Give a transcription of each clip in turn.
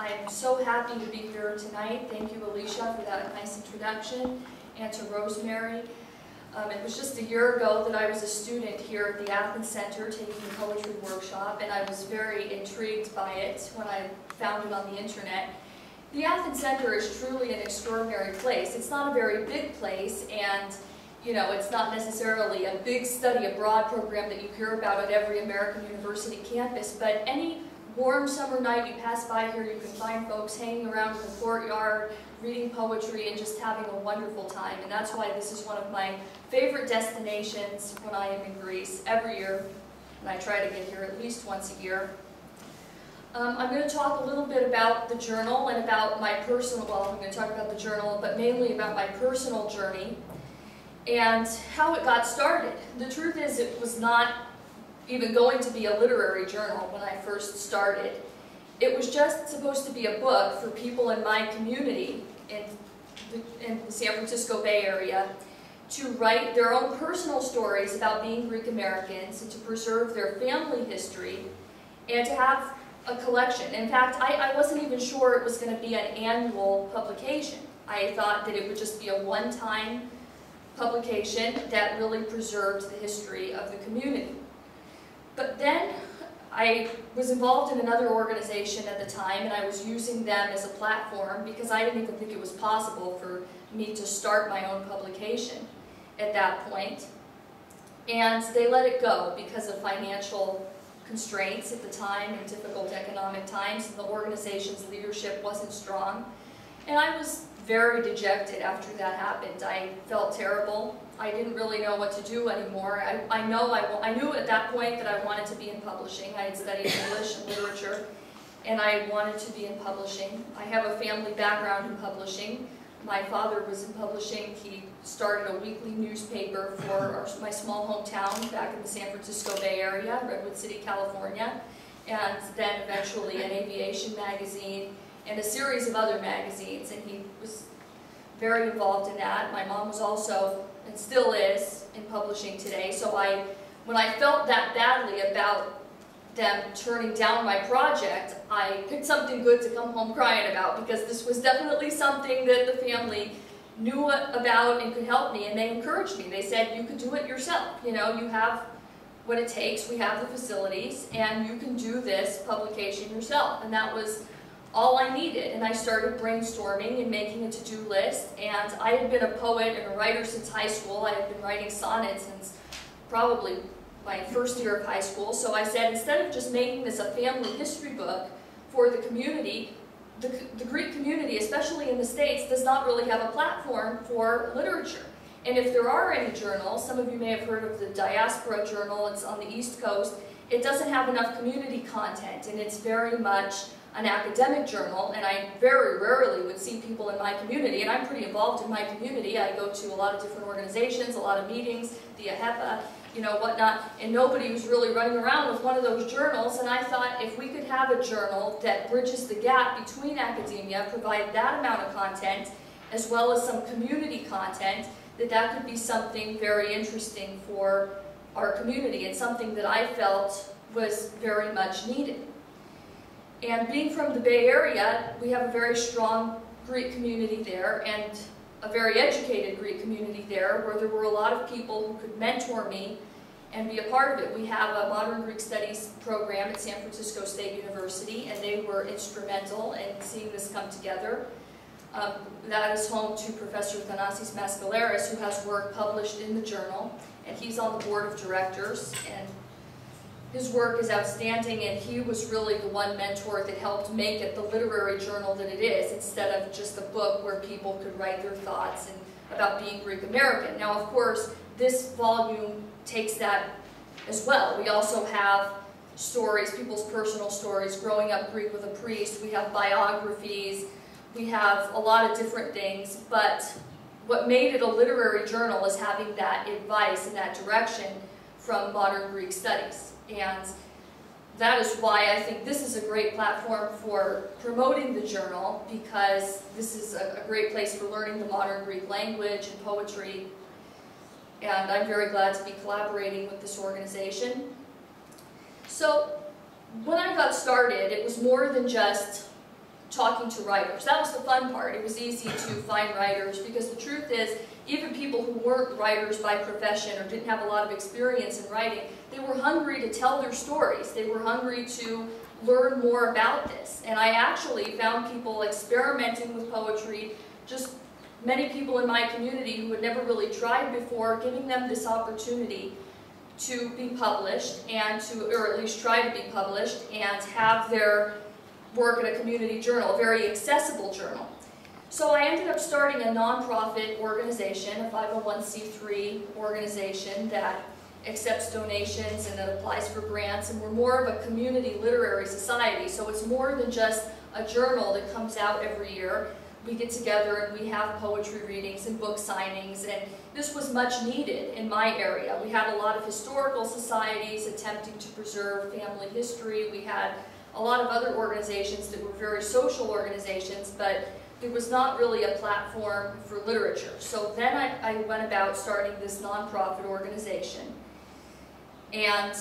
I'm so happy to be here tonight. Thank you, Alicia, for that nice introduction, and to Rosemary. It was just a year ago that I was a student here at the Athens Center taking a poetry workshop, and I was very intrigued by it when I found it on the internet. The Athens Center is truly an extraordinary place. It's not a very big place, and you know, it's not necessarily a big study abroad program that you hear about at every American university campus, but any warm summer night you pass by here, you can find folks hanging around in the courtyard, reading poetry, and just having a wonderful time. And that's why this is one of my favorite destinations when I am in Greece every year, and I try to get here at least once a year. I'm going to talk a little bit about the journal and about my personal, well, I'm going to talk about the journal, but mainly about my personal journey and how it got started. The truth is, it was not even going to be a literary journal when I first started. It was just supposed to be a book for people in my community in the San Francisco Bay Area to write their own personal stories about being Greek Americans and to preserve their family history and to have a collection. In fact, I wasn't even sure it was going to be an annual publication. I thought that it would just be a one-time publication that really preserved the history of the community. But then I was involved in another organization at the time, and I was using them as a platform because I didn't even think it was possible for me to start my own publication at that point. And they let it go because of financial constraints at the time and difficult economic times, and the organization's leadership wasn't strong. And I was very dejected after that happened. I felt terrible. I didn't really know what to do anymore. I knew at that point that I wanted to be in publishing. I had studied English and literature, and I wanted to be in publishing. I have a family background in publishing. My father was in publishing. He started a weekly newspaper for my small hometown back in the San Francisco Bay Area, Redwood City, California, and then eventually an aviation magazine and a series of other magazines, and he was very involved in that. My mom was also, and still is, in publishing today, so when I felt that badly about them turning down my project, I picked something good to come home crying about, because this was definitely something that the family knew about and could help me, and they encouraged me. They said, you can do it yourself, you know, you have what it takes, we have the facilities, and you can do this publication yourself. And that was all I needed, and I started brainstorming and making a to-do list. And I had been a poet and a writer since high school. I had been writing sonnets since probably my first year of high school. So I said, instead of just making this a family history book for the community, the Greek community, especially in the States, does not really have a platform for literature. And if there are any journals, some of you may have heard of the Diaspora Journal, it's on the East Coast, it doesn't have enough community content, and it's very much an academic journal, and I very rarely would see people in my community, and I'm pretty involved in my community. I go to a lot of different organizations, a lot of meetings, the AHEPA, you know, whatnot, and nobody was really running around with one of those journals. And I thought, if we could have a journal that bridges the gap between academia, provide that amount of content, as well as some community content, that could be something very interesting for our community, and something that I felt was very much needed. And being from the Bay Area, we have a very strong Greek community there, and a very educated Greek community there, where there were a lot of people who could mentor me and be a part of it. We have a modern Greek studies program at San Francisco State University, and they were instrumental in seeing this come together. That is home to Professor Thanasis Maskaleris, who has work published in the journal, and he's on the board of directors, and his work is outstanding, and he was really the one mentor that helped make it the literary journal that it is, instead of just a book where people could write their thoughts about being Greek American. Now, of course, this volume takes that as well. We also have stories, people's personal stories, growing up Greek with a priest. We have biographies. We have a lot of different things, but what made it a literary journal is having that advice and that direction from modern Greek studies. And that is why I think this is a great platform for promoting the journal, because this is a great place for learning the modern Greek language and poetry. And I'm very glad to be collaborating with this organization. So when I got started, it was more than just talking to writers. That was the fun part. It was easy to find writers because the truth is, even people who weren't writers by profession or didn't have a lot of experience in writing, they were hungry to tell their stories. They were hungry to learn more about this. And I actually found people experimenting with poetry, just many people in my community who had never really tried before, giving them this opportunity to be published and to, or at least try to be published and have their work in a community journal, a very accessible journal. So I ended up starting a nonprofit organization, a 501c3 organization that accepts donations and that applies for grants, and we're more of a community literary society, so it's more than just a journal that comes out every year. We get together and we have poetry readings and book signings, and this was much needed in my area. We had a lot of historical societies attempting to preserve family history. We had a lot of other organizations that were very social organizations, but there was not really a platform for literature. So then I went about starting this nonprofit organization. And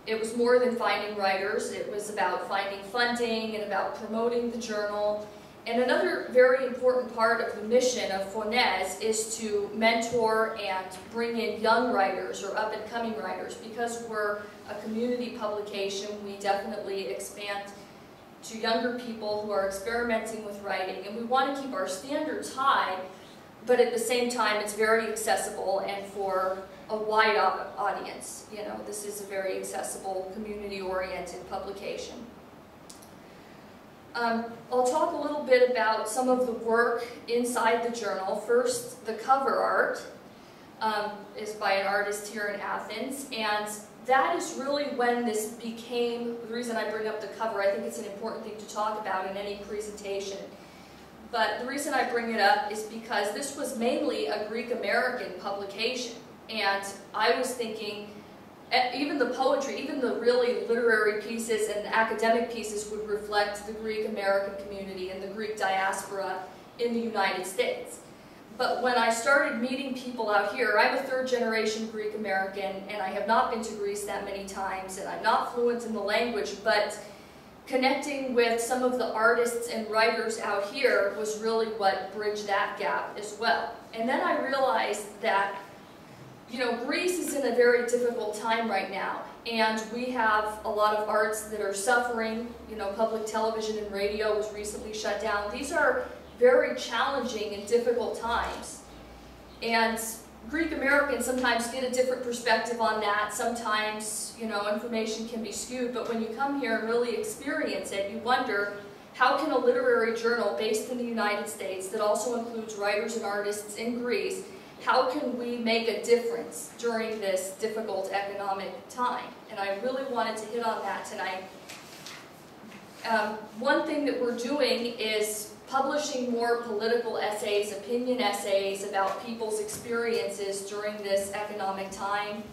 it was more than finding writers. It was about finding funding and about promoting the journal. And another very important part of the mission of Fωνες is to mentor and bring in young writers or up-and-coming writers. Because we're a community publication, we definitely expand to younger people who are experimenting with writing. And we want to keep our standards high, but at the same time it's very accessible and for a wide audience. You know, this is a very accessible, community-oriented publication. I'll talk a little bit about some of the work inside the journal. First, the cover art is by an artist here in Athens, and that is really when this became, the reason I bring up the cover, I think it's an important thing to talk about in any presentation. But the reason I bring it up is because this was mainly a Greek-American publication. And I was thinking, even the poetry, even the really literary pieces and the academic pieces would reflect the Greek-American community and the Greek diaspora in the United States. But when I started meeting people out here, I'm a third-generation Greek-American, and I have not been to Greece that many times, and I'm not fluent in the language, but connecting with some of the artists and writers out here was really what bridged that gap as well. And then I realized that, you know, Greece is in a very difficult time right now, and we have a lot of arts that are suffering. You know, public television and radio was recently shut down. These are very challenging and difficult times. And Greek Americans sometimes get a different perspective on that. Sometimes, you know, information can be skewed, but when you come here and really experience it, you wonder, how can a literary journal based in the United States that also includes writers and artists in Greece, how can we make a difference during this difficult economic time? And I really wanted to hit on that tonight. One thing that we're doing is publishing more political essays, opinion essays about people's experiences during this economic time.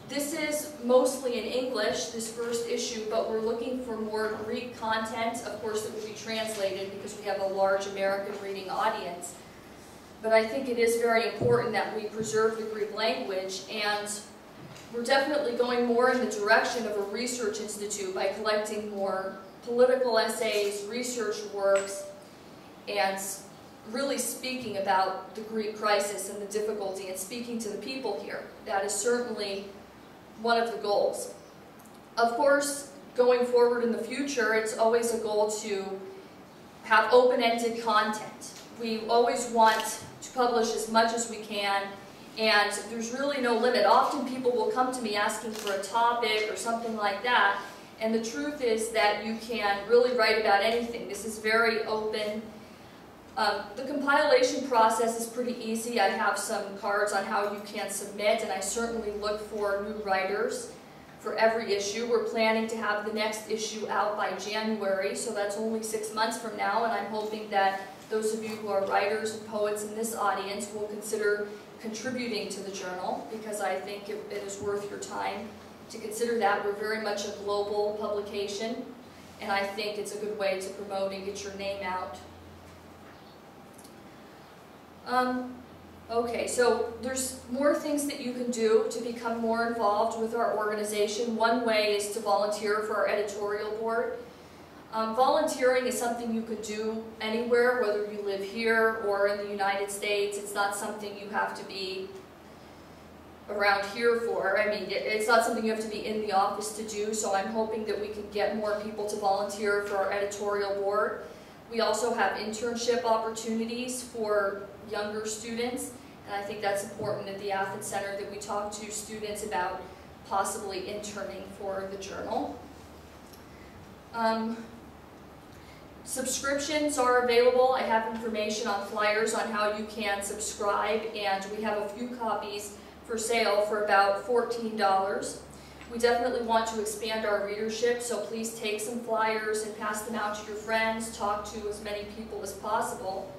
This is mostly in English, this first issue, but we're looking for more Greek content. Of course, it will be translated because we have a large American reading audience. But I think it is very important that we preserve the Greek language, and we're definitely going more in the direction of a research institute by collecting more political essays, research works, and really speaking about the Greek crisis and the difficulty and speaking to the people here. That is certainly one of the goals. Of course, going forward in the future, it's always a goal to have open-ended content. We always want to publish as much as we can, and there's really no limit. Often people will come to me asking for a topic or something like that, and the truth is that you can really write about anything. This is very open. The compilation process is pretty easy. I have some cards on how you can submit, and I certainly look for new writers for every issue. We're planning to have the next issue out by January, so that's only 6 months from now, and I'm hoping that those of you who are writers and poets in this audience will consider contributing to the journal, because I think it is worth your time to consider that. We're very much a global publication, and I think it's a good way to promote and get your name out. Okay, so there's more things that you can do to become more involved with our organization. One way is to volunteer for our editorial board. Volunteering is something you could do anywhere, whether you live here or in the United States. It's not something you have to be around here for. I mean, it's not something you have to be in the office to do, so I'm hoping that we can get more people to volunteer for our editorial board. We also have internship opportunities for younger students, and I think that's important at the Athens Center that we talk to students about possibly interning for the journal. Subscriptions are available. I have information on flyers on how you can subscribe, and we have a few copies for sale for about $14. We definitely want to expand our readership, so please take some flyers and pass them out to your friends, talk to as many people as possible,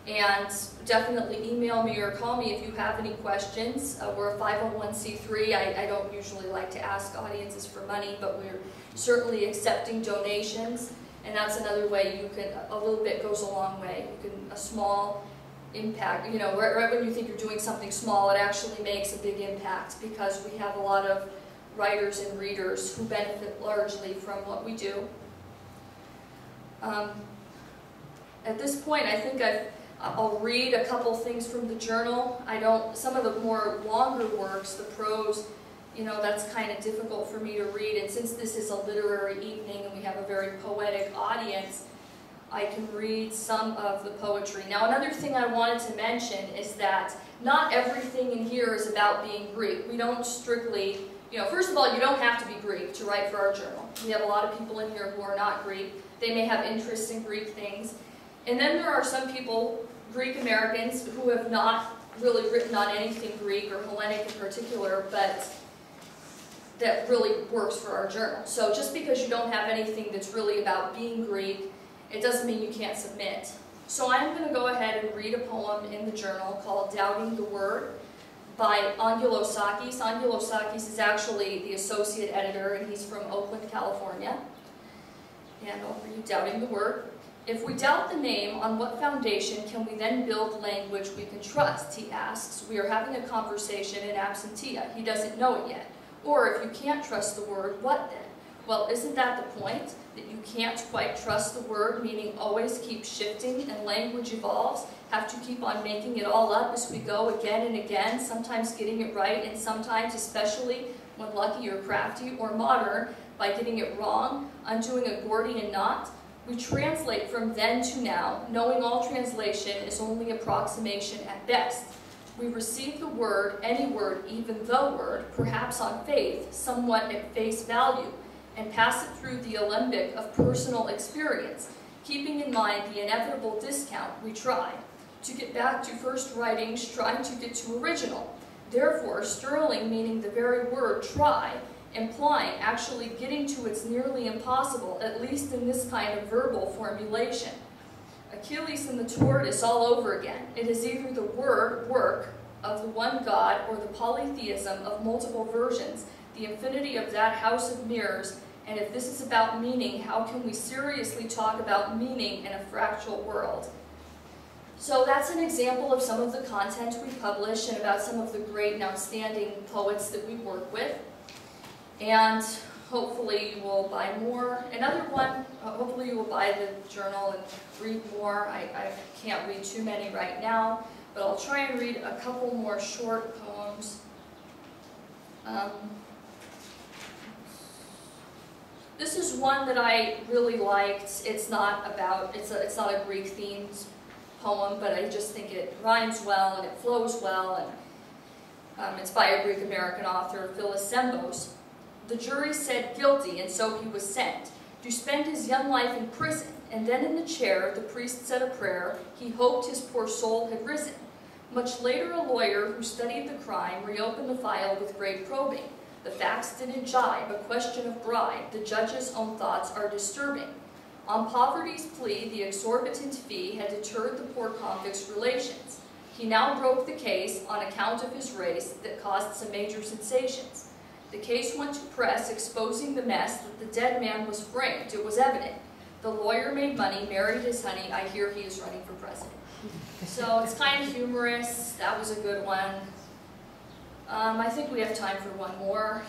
and definitely email me or call me if you have any questions. We're a 501c3. I don't usually like to ask audiences for money, but we're certainly accepting donations. And that's another way you can, a little bit goes a long way. You can, a small impact, you know, right when you think you're doing something small, it actually makes a big impact because we have a lot of writers and readers who benefit largely from what we do. At this point, I think I'll read a couple things from the journal. Some of the more longer works, the prose, you know, that's kind of difficult for me to read, and since this is a literary evening and we have a very poetic audience, I can read some of the poetry. Now, another thing I wanted to mention is that not everything in here is about being Greek. We don't strictly, you know, first of all, you don't have to be Greek to write for our journal. We have a lot of people in here who are not Greek. They may have interest in Greek things. And then there are some people, Greek Americans, who have not really written on anything Greek or Hellenic in particular, but that really works for our journal. So just because you don't have anything that's really about being Greek, it doesn't mean you can't submit. So I'm going to go ahead and read a poem in the journal called Doubting the Word by Angelosakis. Angelosakis is actually the associate editor, and he's from Oakland, California. And I'll read Doubting the Word. If we doubt the name, on what foundation can we then build language we can trust? He asks. We are having a conversation in absentia. He doesn't know it yet. Or if you can't trust the word, what then? Well, isn't that the point? That you can't quite trust the word, meaning always keep shifting and language evolves, have to keep on making it all up as we go again and again, sometimes getting it right, and sometimes, especially when lucky or crafty or modern, by getting it wrong, undoing a Gordian knot. We translate from then to now, knowing all translation is only approximation at best. We receive the word, any word, even the word, perhaps on faith, somewhat at face value, and pass it through the alembic of personal experience, keeping in mind the inevitable discount we try. To get back to first writings, trying to get to original. Therefore, sterling meaning the very word try, implying actually getting to its nearly impossible, at least in this kind of verbal formulation. Achilles and the tortoise all over again. It is either the word, work, of the one God, or the polytheism of multiple versions, the infinity of that house of mirrors, and if this is about meaning, how can we seriously talk about meaning in a fractal world? So that's an example of some of the content we publish and about some of the great and outstanding poets that we work with. And hopefully you will buy more. Another one, hopefully you will buy the journal and read more. I can't read too many right now, but I'll try and read a couple more short poems. This is one that I really liked. It's not a Greek themed poem, but I just think it rhymes well and it flows well, and it's by a Greek American author, Philisembos. The jury said guilty, and so he was sent to spend his young life in prison, and then in the chair the priest said a prayer. He hoped his poor soul had risen. Much later a lawyer who studied the crime reopened the file with great probing. The facts didn't jibe, a question of bribe. The judge's own thoughts are disturbing. On poverty's plea, the exorbitant fee had deterred the poor convict's relations. He now broke the case on account of his race that caused some major sensations. The case went to press, exposing the mess that the dead man was framed. It was evident. The lawyer made money, married his honey. I hear he is running for president. So it's kind of humorous. That was a good one. I think we have time for one more.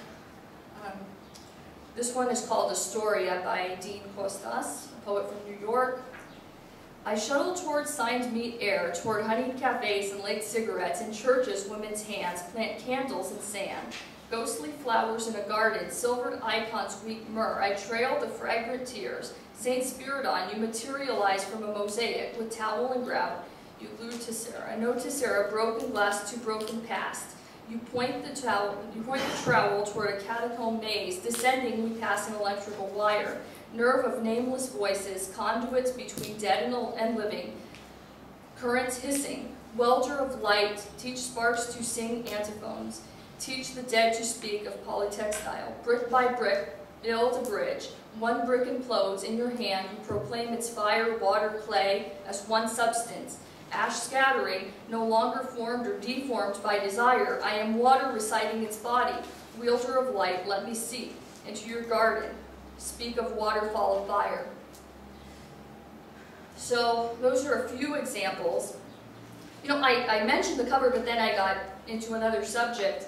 This one is called Historia by Dean Costas, a poet from New York. I shuttle toward signed meat air, toward honeyed cafes and late cigarettes, in churches women's hands plant candles in sand, ghostly flowers in a garden, silvered icons weep myrrh. I trail the fragrant tears. Saint Spiridon, you materialize from a mosaic with towel and grout. You glued Tessera, no Tessera, broken glass to broken past. You point the trowel toward a catacomb maze. Descending, we pass an electrical wire. Nerve of nameless voices, conduits between dead and living. Currents hissing. Welder of light, teach sparks to sing antiphons. Teach the dead to speak of polytextile. Brick by brick, build a bridge. One brick implodes in your hand. You proclaim its fire, water, clay as one substance. Ash scattering, no longer formed or deformed by desire. I am water reciting its body. Wielder of light, let me see into your garden. Speak of waterfall of fire. So those are a few examples. You know, I mentioned the cover, but then I got into another subject.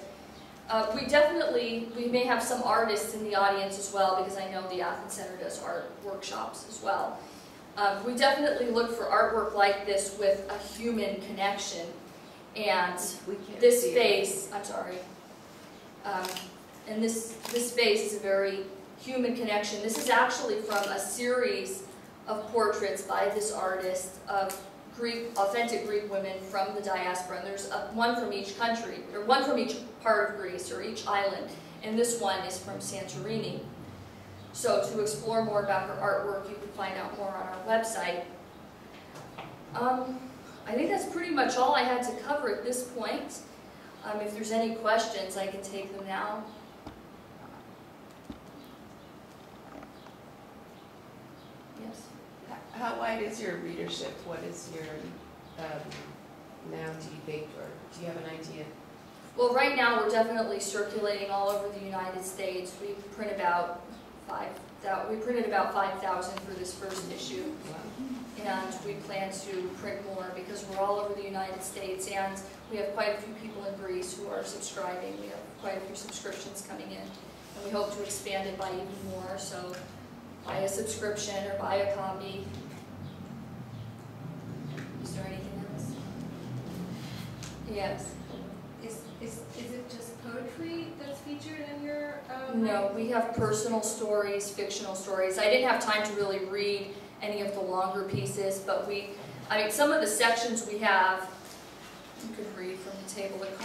We may have some artists in the audience as well, because I know the Athens Center does art workshops as well. We definitely look for artwork like this with a human connection, and this space, I'm sorry, and this space is a very human connection. This is actually from a series of portraits by this artist of authentic Greek women from the diaspora, and there's one from each country, or one from each part of Greece, or each island, and this one is from Santorini. So to explore more about her artwork, you can find out more on our website. I think that's pretty much all I had to cover at this point. If there's any questions, I can take them now. Yes? How wide is your readership? What is your, now do you think, or do you have an idea? Well, right now we're definitely circulating all over the United States. We printed about 5,000 for this first issue, and we plan to print more because we're all over the United States, and we have quite a few people in Greece who are subscribing. We have quite a few subscriptions coming in, and we hope to expand it by even more, so buy a subscription or buy a copy. Is there anything else? Yes. Is it just poetry that's featured in your No, we have personal stories, fictional stories. I didn't have time to really read any of the longer pieces, but some of the sections we have, you could read from the table of